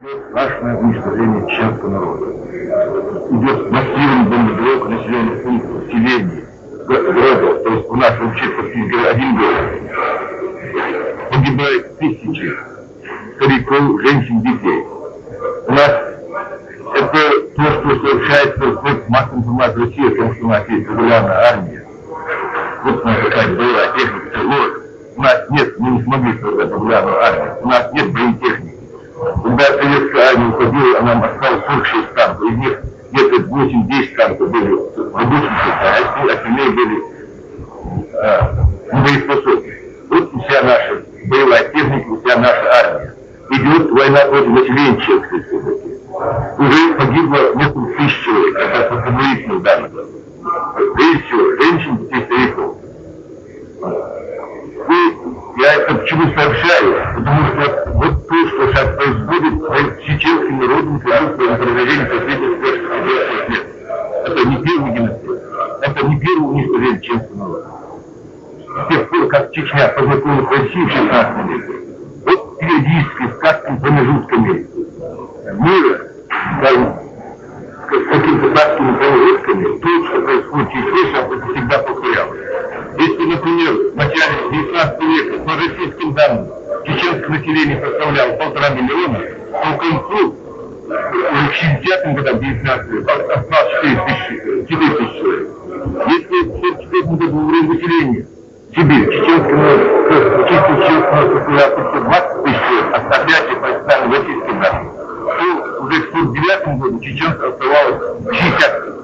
Страшное уничтожение чеченского народа. Идет массивный бомбардировка населенных пунктов, селений, городов. То есть у нас вообще практически один город. Погибают тысячи стариков, женщин, детей. У нас это то, что сообщается в массовой информации России, о том, что у нас есть регулярная армия. Вот она какая была техника, ложь. У нас нет, мы не смогли создать регулярную армию. У нас нет бронетехники. Когда советская армия уходила, она осталась 46 танков. Из них где-то 8-10 танков были в рабочем состоянии, остальные были боеспособны. Вот вся наша боевая техника, вся наша армия. Идет война против населения Чеченской республики. Уже погибло несколько тысяч человек. Это по предварительным данным. Прежде всего, женщин, детей, стариков. И я это почему сообщаю? Потому что вот то, что сейчас происходит с чеченским народом, на протяжении последних 50 лет. Это не первый геноцид. Это не первое уничтожение чеченского народа. С тех пор, как Чечня познакомилась с Россией в 16 веке, вот периодически с краткими промежутками мира, скажем, с какими-то краткими промежутками, то, что происходит в Чечне, это всегда повторялось. Если, например, в начале 19 века, по российским данным, чеченское население составляло 1,5 миллиона, то к концу, в 60-м годам 19 века, осталось 4 тысячи человек. Если в 1944 году уровень населения Сибирь, чеченский народ, составлял 20 тысяч человек, опять же, по официальным российским данным, то уже в 1949 году чеченцев оставалось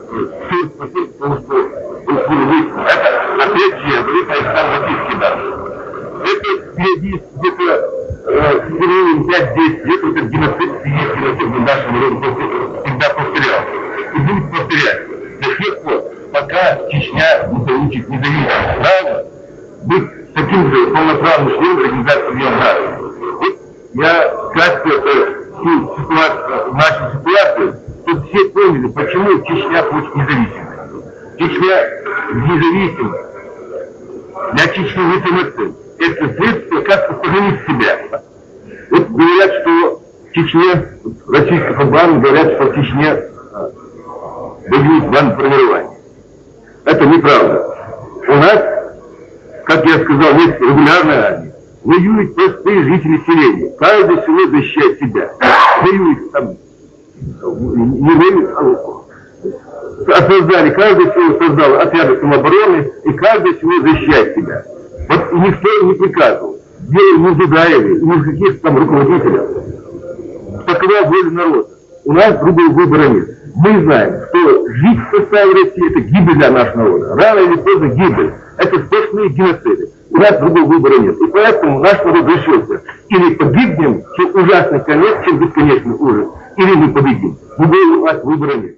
60%, потому что это, опять же, я говорю, по официальным российским данным. Это периодически где-то в период 5-10 лет этот геноцид, физический геноцид в нашем народе всегда повторялся. И будет повторяться до тех пор, пока Чечня не получит независимость права быть таким же полноправным членом Организации Объединенных Наций. Вот я кратко нашу ситуацию, чтобы все поняли, почему Чечня хочет независимость. Чечня независимость. Для Чечни это средство как сохранить себя. Вот говорят, что в Чечне, российские пропаганды говорят, что в Чечне воюют бандформирование. Это неправда. У нас, как я сказал, есть регулярная армия. Воюют простые жители селения. Каждое село защищает себя. Воюют там, не воюют, создали, каждое село создало отряды самообороны, и каждое село защищает себя. Вот никто не приказывал. Дело не в Дудаеве, не в каких там руководителях. Такова воля народа. У нас другого выбора нет. Мы знаем, что жить в составе России — это гибель для нашего народа. Рано или поздно гибель. Это сплошные геноциды. У нас другого выбора нет. И поэтому наш народ решился. Или погибнем, чем ужасный конец, чем бесконечный ужас. Или мы победим. Другого у нас выбора нет.